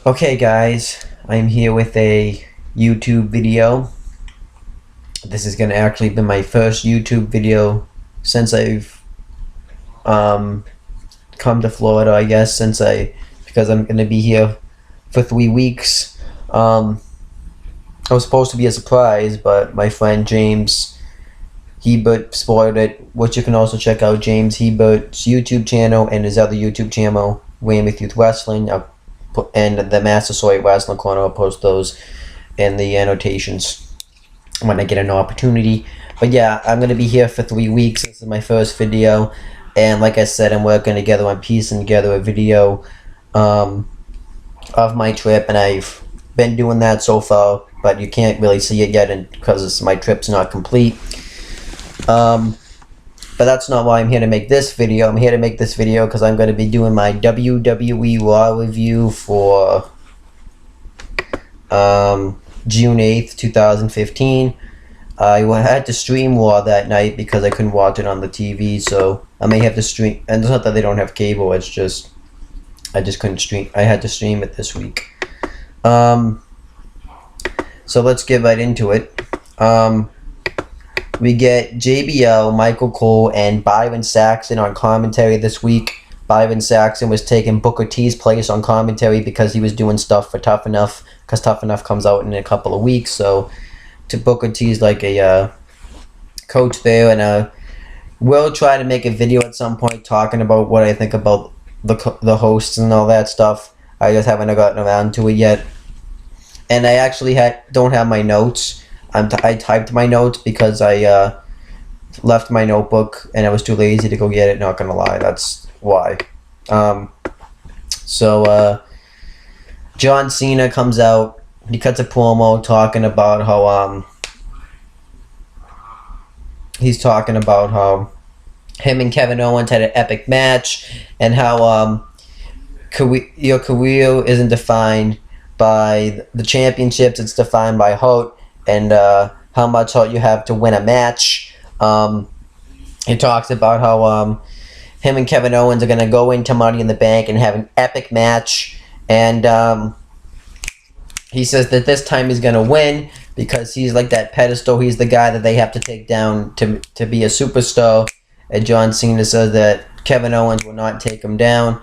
Okay guys, I'm here with a YouTube video. This is going to actually be my first YouTube video since I've come to Florida, I guess, because I'm going to be here for 3 weeks. It was supposed to be a surprise, but my friend James Hebert spoiled it, which you can also check out James Hebert's YouTube channel and his other YouTube channel, Weymouth Youth Wrestling. And the Massasoit Wrestling Corner, I'll post those in the annotations when I get an opportunity. But yeah, I'm going to be here for 3 weeks. This is my first video. And like I said, I'm working together on piecing together a video of my trip. And I've been doing that so far, but you can't really see it yet because my trip's not complete. But that's not why I'm here to make this video. I'm here to make this video because I'm going to be doing my WWE RAW review for June 8th, 2015. I had to stream RAW that night because I couldn't watch it on the TV, so I may have to stream. And it's not that they don't have cable, it's just I just couldn't stream. I had to stream it this week. So let's get right into it. We get JBL, Michael Cole, and Byron Saxton on commentary this week. Byron Saxton was taking Booker T's place on commentary because he was doing stuff for Tough Enough, because Tough Enough comes out in a couple of weeks. So Booker T's like a coach there, and we'll try to make a video at some point talking about what I think about the hosts and all that stuff. I just haven't gotten around to it yet. And I actually don't have my notes. I typed my notes because I left my notebook and I was too lazy to go get it, not gonna lie, that's why. John Cena comes out, he cuts a promo talking about how he's talking about how him and Kevin Owens had an epic match, and how your career isn't defined by the championships, it's defined by heart, and how much heart you have to win a match. He talks about how him and Kevin Owens are going to go into Money in the Bank and have an epic match. And he says that this time he's going to win because he's like that pedestal. He's the guy that they have to take down to be a superstar. And John Cena says that Kevin Owens will not take him down.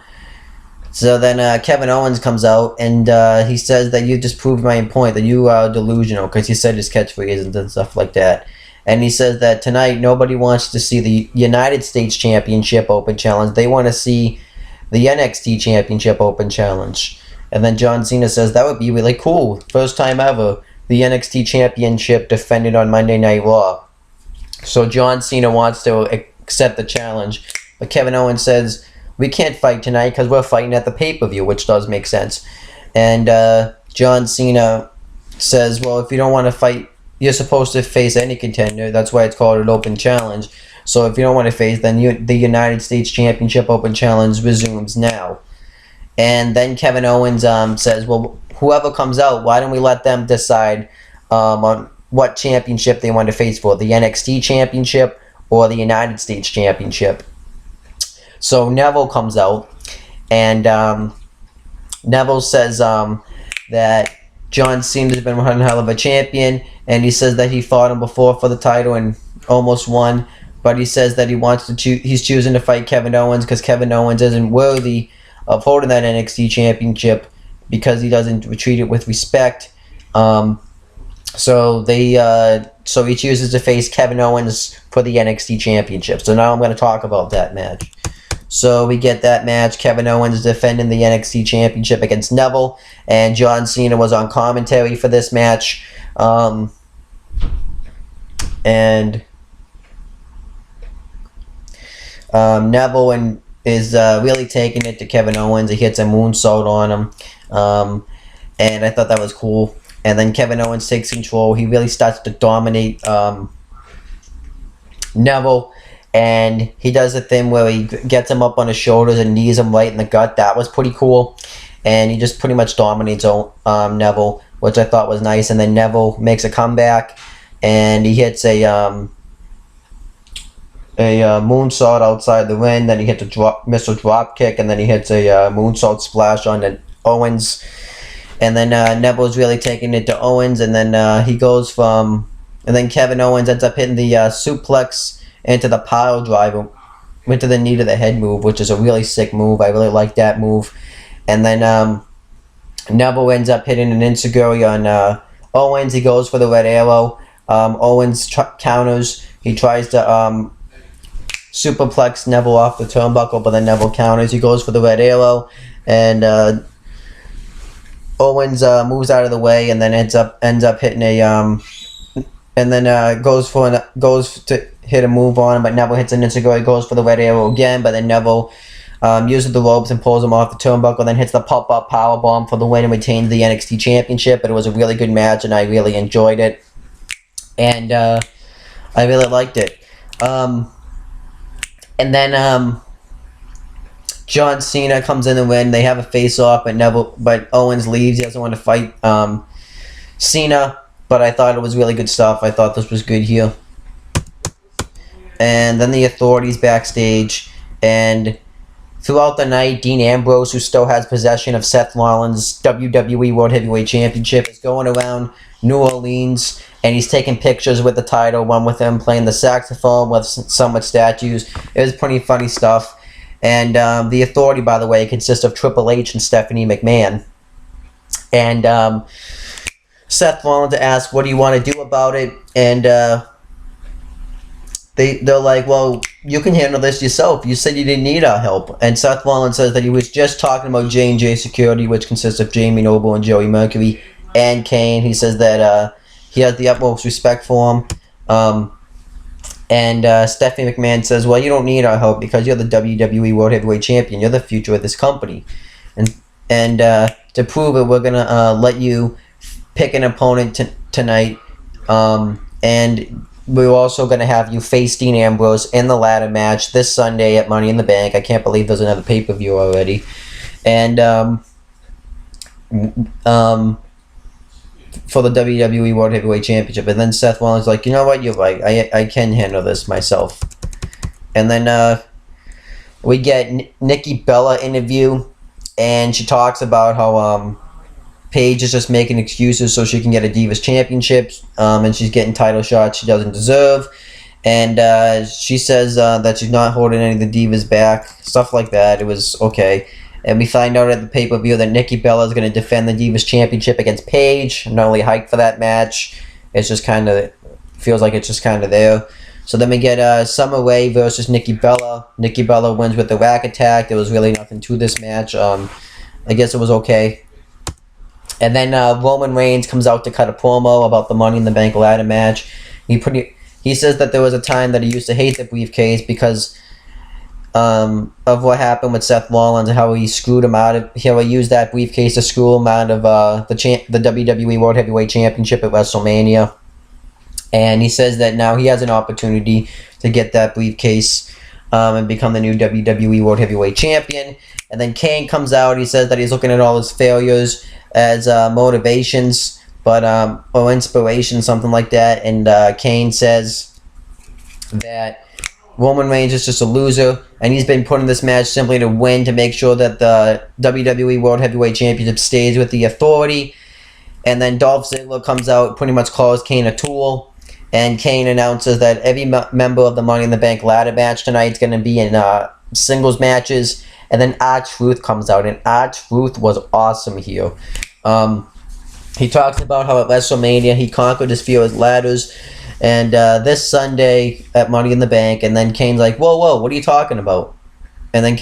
So then Kevin Owens comes out and he says that you just proved my point, that you are delusional, because he said his catchphrase and stuff like that. And he says that tonight nobody wants to see the United States Championship Open Challenge. They want to see the NXT Championship Open Challenge. And then John Cena says that would be really cool. First time ever, the NXT Championship defended on Monday Night Raw. So John Cena wants to accept the challenge. But Kevin Owens says, we can't fight tonight because we're fighting at the pay-per-view, which does make sense. And John Cena says, well, if you don't want to fight, you're supposed to face any contender. That's why it's called an open challenge. So if you don't want to face, then the United States Championship Open Challenge resumes now. And then Kevin Owens says, well, whoever comes out, why don't we let them decide on what championship they want to face for, the NXT Championship or the United States Championship. So Neville comes out, and Neville says that John Cena's been one hell of a champion, and he says that he fought him before for the title and almost won, but he says that he's choosing to fight Kevin Owens because Kevin Owens isn't worthy of holding that NXT championship because he doesn't treat it with respect. So he chooses to face Kevin Owens for the NXT championship. So now I'm going to talk about that match. So we get that match. Kevin Owens defending the NXT Championship against Neville, and John Cena was on commentary for this match. Neville is really taking it to Kevin Owens. He hits a moonsault on him, and I thought that was cool. And then Kevin Owens takes control. He really starts to dominate Neville. And he does a thing where he gets him up on his shoulders and knees him right in the gut. That was pretty cool. And he just pretty much dominates Neville, which I thought was nice. And then Neville makes a comeback, and he hits a moonsault outside the ring. Then he hits a missile drop kick, and then he hits a moonsault splash on Owens. And then Neville's really taking it to Owens, and then and then Kevin Owens ends up hitting the suplex into the pile driver, went to the knee to the head move, which is a really sick move. I really like that move. And then Neville ends up hitting an enziguri on Owens. He goes for the red arrow. Owens counters. He tries to superplex Neville off the turnbuckle, but then Neville counters. He goes for the red arrow, and Owens moves out of the way, and then ends up hitting a and then goes to hit a move on him, but Neville hits an enziguri, goes for the red arrow again, but then Neville uses the ropes and pulls him off the turnbuckle, then hits the pop-up powerbomb for the win and retains the NXT Championship. But it was a really good match, and I really enjoyed it, and I really liked it. And then John Cena comes in to win. They have a face-off, but Owens leaves. He doesn't want to fight Cena, but I thought it was really good stuff. I thought this was good here. And then the Authority's backstage, and throughout the night, Dean Ambrose, who still has possession of Seth Rollins' WWE World Heavyweight Championship, is going around New Orleans, and he's taking pictures with the title, one with him playing the saxophone with some with statues. It was pretty funny stuff. And the Authority, by the way, consists of Triple H and Stephanie McMahon. And Seth Rollins asks, what do you want to do about it? And they're like, well, you can handle this yourself. You said you didn't need our help. And Seth Rollins says that he was just talking about J&J Security, which consists of Jamie Noble and Joey Mercury and Kane. He says that he has the utmost respect for him. And Stephanie McMahon says, well, you don't need our help because you're the WWE World Heavyweight Champion. You're the future of this company. And to prove it, we're going to let you pick an opponent tonight. And we're also going to have you face Dean Ambrose in the ladder match this Sunday at Money in the Bank. I can't believe there's another pay-per-view already. And for the WWE World Heavyweight Championship. And then Seth Rollins is like, you know what, you're right. I can handle this myself. And then we get Nikki Bella interview, and she talks about how Paige is just making excuses so she can get a Divas Championship, and she's getting title shots she doesn't deserve. And she says that she's not holding any of the Divas back, stuff like that. It was okay. And we find out at the pay-per-view that Nikki Bella is going to defend the Divas Championship against Paige. I'm not really hyped for that match. It's just kind of, feels like it's just kind of there. So then we get Summer Rae versus Nikki Bella. Nikki Bella wins with the rack attack. There was really nothing to this match. I guess it was okay. And then Roman Reigns comes out to cut a promo about the Money in the Bank ladder match. He says that there was a time that he used to hate the briefcase because of what happened with Seth Rollins and how he screwed him out of, how he used that briefcase to screw him out of the WWE World Heavyweight Championship at WrestleMania. And he says that now he has an opportunity to get that briefcase and become the new WWE World Heavyweight Champion. And then Kane comes out. He says that he's looking at all his failures as motivations, or inspiration, something like that. And Kane says that Roman Reigns is just a loser, and he's been put in this match simply to win, to make sure that the WWE World Heavyweight Championship stays with the Authority. And then Dolph Ziggler comes out, pretty much calls Kane a tool, and Kane announces that every member of the Money in the Bank ladder match tonight is going to be in singles matches. And then R-Truth comes out, and R-Truth was awesome here. He talks about how at WrestleMania he conquered his fear with ladders, and this Sunday at Money in the Bank, and then Kane's like, whoa, what are you talking about? And then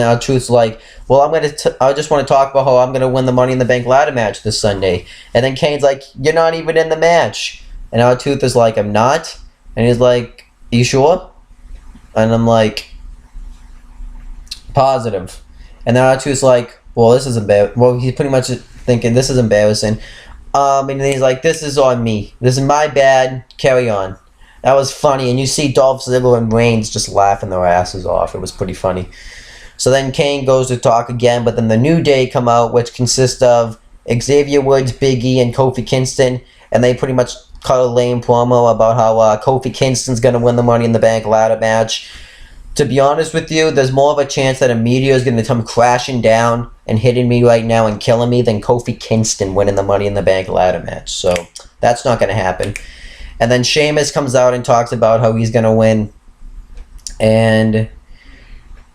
R-Truth's like, well, I just want to talk about how I'm going to win the Money in the Bank ladder match this Sunday. And then Kane's like, you're not even in the match. And R-Truth is like, I'm not. And he's like, you sure? And I'm like, positive. And then R-Truth's like, well, this is embarrassing. Well, he's pretty much thinking, this is embarrassing. And he's like, this is on me. This is my bad. Carry on. That was funny. And you see Dolph Ziggler and Reigns just laughing their asses off. It was pretty funny. So then Kane goes to talk again, but then the New Day come out, which consists of Xavier Woods, Big E, and Kofi Kingston. And they pretty much cut a lame promo about how Kofi Kingston's going to win the Money in the Bank ladder match. To be honest with you, there's more of a chance that a meteor is going to come crashing down and hitting me right now and killing me than Kofi Kingston winning the Money in the Bank ladder match. So that's not going to happen. And then Sheamus comes out and talks about how he's going to win. And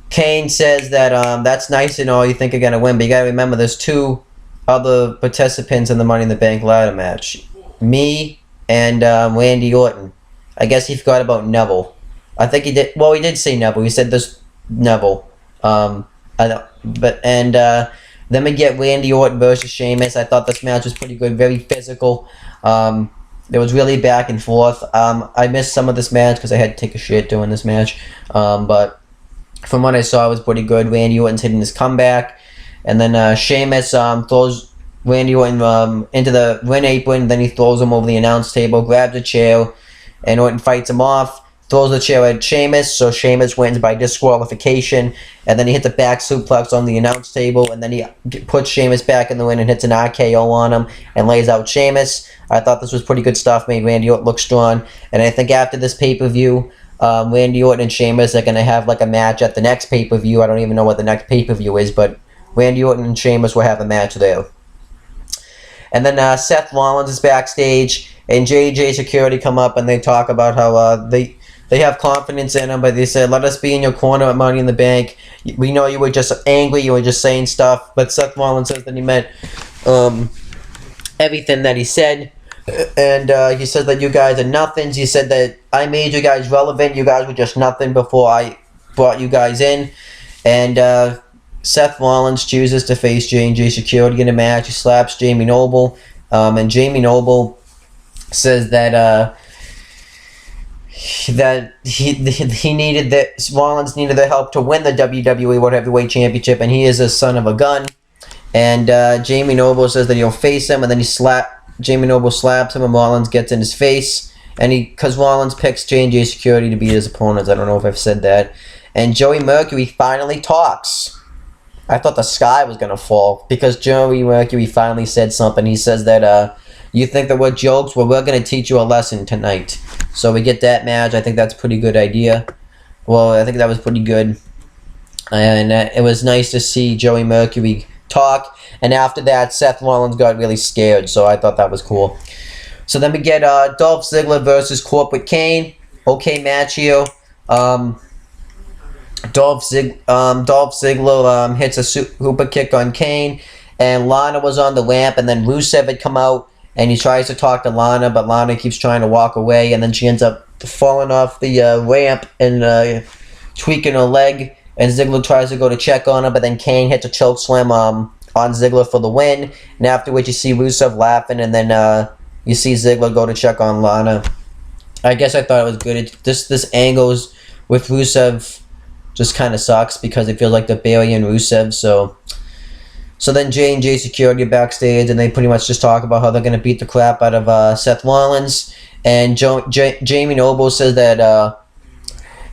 Kane says that that's nice and all, you think you're going to win, but you got to remember there's 2 other participants in the Money in the Bank ladder match. Me and Randy Orton. I guess he forgot about Neville. I think he did. Well, he did say Neville. He said this Neville. I don't. But then we get Randy Orton versus Sheamus. I thought this match was pretty good, very physical. It was really back and forth. I missed some of this match because I had to take a shit during this match. But from what I saw, it was pretty good. Randy Orton's hitting his comeback, and then Sheamus throws Randy Orton into the ring apron. Then he throws him over the announce table, grabs a chair, and Orton fights him off. Throws the chair at Sheamus, so Sheamus wins by disqualification, and then he hits a back suplex on the announce table, and then he puts Sheamus back in the ring and hits an RKO on him and lays out Sheamus. I thought this was pretty good stuff, made Randy Orton look strong, and I think after this pay-per-view, Randy Orton and Sheamus are going to have like a match at the next pay-per-view. I don't even know what the next pay-per-view is, but Randy Orton and Sheamus will have a match there. And then Seth Rollins is backstage, and JJ Security come up, and they talk about how they have confidence in him, but they said, let us be in your corner at Money in the Bank. We know you were just angry, you were just saying stuff, but Seth Rollins says that he meant everything that he said, and he said that you guys are nothings. He said that I made you guys relevant, you guys were just nothing before I brought you guys in, and Seth Rollins chooses to face J&J Security in a match. He slaps Jamie Noble, and Jamie Noble says that he needed that Rollins needed the help to win the WWE World Heavyweight Championship, and he is a son of a gun. And Jamie Noble says that he'll face him, and then Jamie Noble slaps him, and Rollins gets in his face, and because Rollins picks J&J Security to be his opponents. I don't know if I've said that. And Joey Mercury finally talks. I thought the sky was gonna fall because Joey Mercury finally said something. He says that you think that we're jokes? Well, we're going to teach you a lesson tonight. So we get that match. I think that's a pretty good idea. Well, I think that was pretty good. And it was nice to see Joey Mercury talk. And after that, Seth Rollins got really scared. So I thought that was cool. So then we get Dolph Ziggler versus Corporate Kane. Okay match here. Dolph Ziggler hits a super kick on Kane. And Lana was on the ramp. And then Rusev had come out. And he tries to talk to Lana, but Lana keeps trying to walk away, and then she ends up falling off the ramp and tweaking her leg, and Ziggler tries to go to check on her, but then Kane hits a choke slam on Ziggler for the win, and after which you see Rusev laughing, and then you see Ziggler go to check on Lana. I guess I thought it was good. This angles with Rusev just kind of sucks because it feels like they're burying Rusev, So then J&J Security backstage, and they pretty much just talk about how they're going to beat the crap out of Seth Rollins. And Jamie Noble says that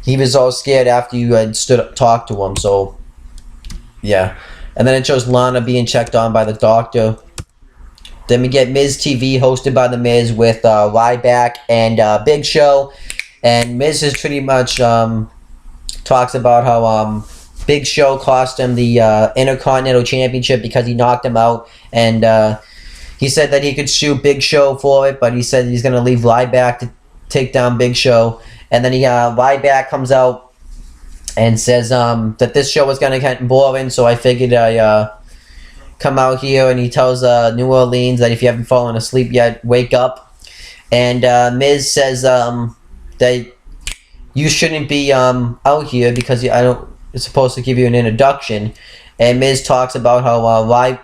he was all scared after you had stood up talked to him. So, yeah. And then it shows Lana being checked on by the doctor. Then we get Miz TV hosted by The Miz with Ryback and Big Show. And Miz is pretty much talks about how Big Show cost him the Intercontinental Championship because he knocked him out, and he said that he could sue Big Show for it, but he said he's going to leave Ryback to take down Big Show. And then Ryback comes out and says that this show was going to get boring, so I figured I come out here, and he tells New Orleans that if you haven't fallen asleep yet, wake up. And Miz says that you shouldn't be out here because it's supposed to give you an introduction. And Miz talks about how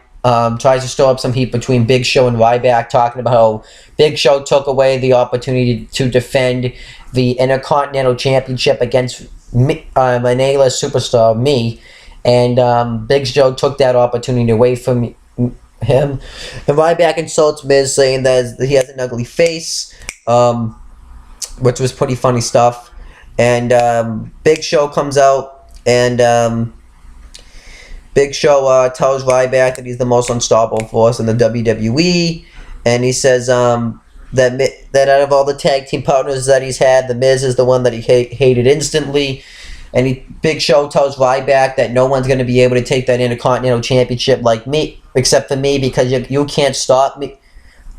tries to stir up some heat between Big Show and Ryback, talking about how Big Show took away the opportunity to defend the Intercontinental Championship against my nameless superstar, me. And Big Show took that opportunity away from him. And Ryback insults Miz, saying that he has an ugly face, which was pretty funny stuff. And Big Show comes out, and Big Show tells Ryback that he's the most unstoppable force in the WWE, and he says that out of all the tag team partners that he's had, The Miz is the one that he hated instantly. and Big Show tells Ryback that no one's going to be able to take that Intercontinental Championship like me, except for me, because you can't stop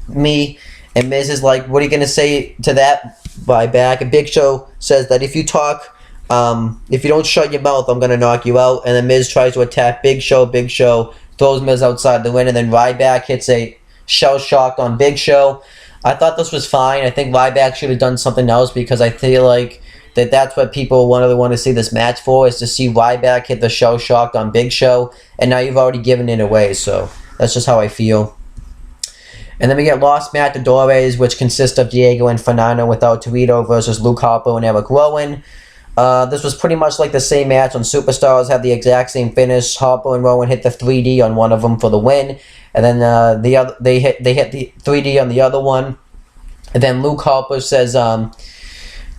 me. And Miz is like, what are you going to say to that, Ryback? And Big Show says that if you don't shut your mouth, I'm going to knock you out. And then Miz tries to attack Big Show. Big Show throws Miz outside the ring, and then Ryback hits a shell shock on Big Show. I thought this was fine. I think Ryback should have done something else, because I feel like that's what people want to see this match for, is to see Ryback hit the shell shock on Big Show, and now you've already given it away, so that's just how I feel. And then we get Los Matadores, which consists of Diego and Fernando without Torito versus Luke Harper and Eric Rowan. This was pretty much like the same match on Superstars, had the exact same finish. Harper and Rowan hit the 3D on one of them for the win, and then they hit the 3D on the other one. And then Luke Harper says,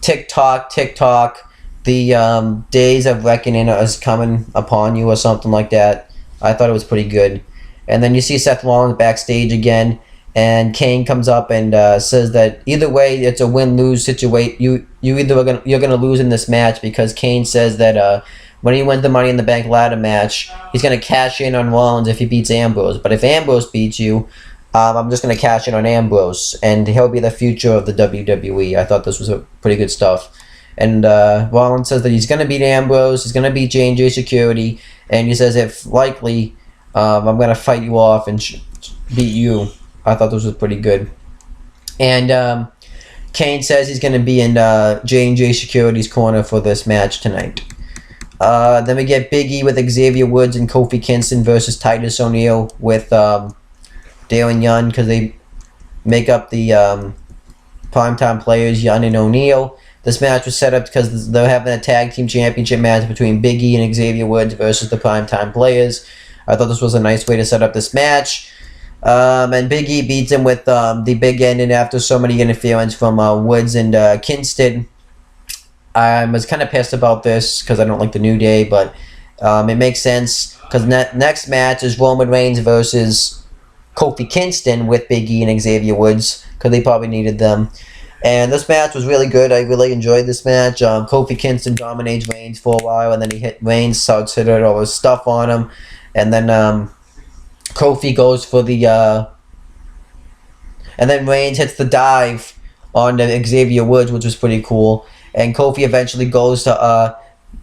"Tick tock, tick tock, the days of reckoning is coming upon you," or something like that. I thought it was pretty good. And then you see Seth Rollins backstage again, and Kane comes up and says that either way, it's a win-lose situation. You're gonna lose in this match, because Kane says that when he wins the Money in the Bank ladder match, he's gonna cash in on Rollins if he beats Ambrose. But if Ambrose beats you, I'm just gonna cash in on Ambrose, and he'll be the future of the WWE. I thought this was a pretty good stuff. And Rollins says that he's gonna beat Ambrose, he's gonna beat J&J Security, and he says, if likely, I'm gonna fight you off and beat you. I thought this was pretty good. And Kane says he's going to be in J&J Security's corner for this match tonight. Then we get Big E with Xavier Woods and Kofi Kingston versus Titus O'Neil with Dale and Young, because they make up the primetime players, Young and O'Neil. This match was set up because they're having a tag team championship match between Big E and Xavier Woods versus the primetime players. I thought this was a nice way to set up this match. And Big E beats him with the big ending after so many interference from Woods and Kingston. I was kind of pissed about this because I don't like the New Day, but it makes sense, because next match is Roman Reigns versus Kofi Kingston with Big E and Xavier Woods, because they probably needed them. And this match was really good. I really enjoyed this match. Kofi Kingston dominates Reigns for a while, and then he hit Reigns, starts hitting all his stuff on him, and then Kofi goes for the and then Reigns hits the dive on Xavier Woods, which was pretty cool. And Kofi eventually goes to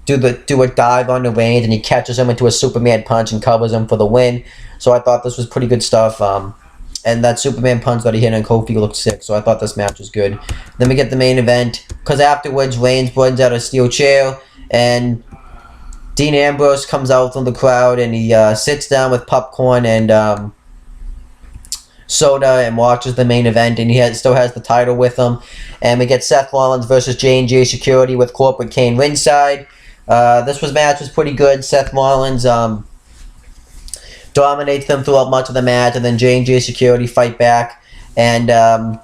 do a dive on the Reigns, and he catches him into a Superman punch and covers him for the win. So I thought this was pretty good stuff. And that Superman punch that he hit on Kofi looked sick, so I thought this match was good. Then we get the main event, because afterwards Reigns runs out a steel chair, and Dean Ambrose comes out from the crowd, and he sits down with popcorn and soda and watches the main event, and he still has the title with him. And we get Seth Rollins versus J&J Security with Corporate Kane ringside. This match was pretty good. Seth Rollins dominates them throughout much of the match, and then J&J Security fight back. And at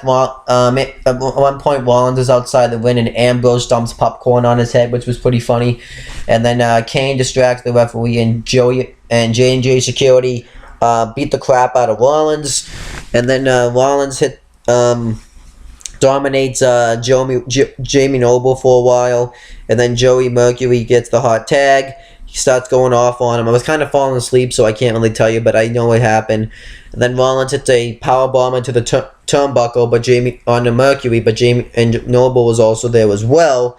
one point, Rollins is outside the ring, and Ambrose dumps popcorn on his head, which was pretty funny. And then Kane distracts the referee, and J&J Security beat the crap out of Rollins. And then Rollins dominates Jamie Noble for a while, and then Joey Mercury gets the hot tag. He starts going off on him. I was kind of falling asleep, so I can't really tell you, but I know what happened. And then Rollins hits a powerbomb into the turnbuckle, onto Mercury, but and Noble was also there as well.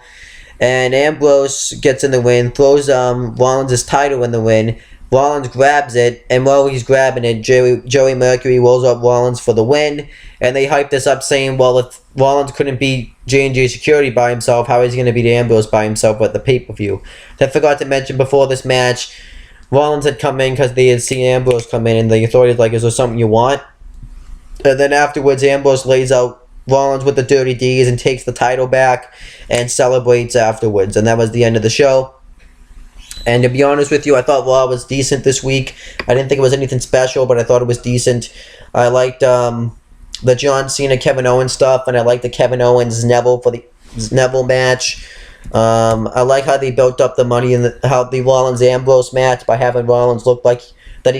And Ambrose gets in the ring, throws Rollins' title in the ring. Rollins grabs it, and while he's grabbing it, Joey Mercury rolls up Rollins for the win. And they hype this up, saying, well, if Rollins couldn't beat J&J Security by himself, how is he going to beat Ambrose by himself at the pay-per-view? I forgot to mention before this match, Rollins had come in because they had seen Ambrose come in, and the authorities like, is there something you want? And then afterwards, Ambrose lays out Rollins with the Dirty D's and takes the title back and celebrates afterwards. And that was the end of the show. And to be honest with you, I thought Raw was decent this week. I didn't think it was anything special, but I thought it was decent. I liked the John Cena Kevin Owens stuff, and I liked the Kevin Owens Neville match. I like how they built up the money and how the Rollins Ambrose match by having Rollins look like that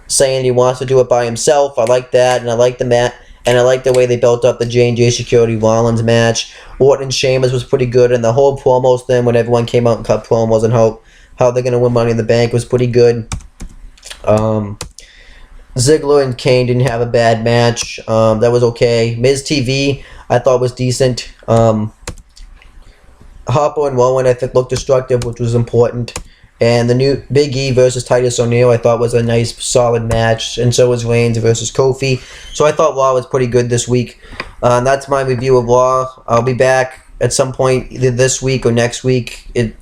saying he wants to do it by himself. I like that, and I like the and I like the way they built up the J&J Security Rollins match. Orton and Sheamus was pretty good, and the whole promos thing when everyone came out and cut promos and how they're going to win Money in the Bank was pretty good. Ziggler and Kane didn't have a bad match. That was okay. Miz TV, I thought was decent. Harper and Rowan, I think, looked destructive, which was important. And the new Big E versus Titus O'Neil, I thought was a nice, solid match. And so was Reigns versus Kofi. So I thought Raw was pretty good this week. That's my review of Raw. I'll be back at some point either this week or next week. It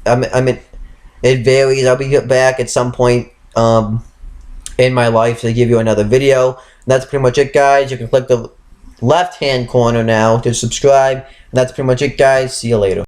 varies. I'll be back at some point in my life to give you another video. And that's pretty much it, guys. You can click the left-hand corner now to subscribe. And that's pretty much it, guys. See you later.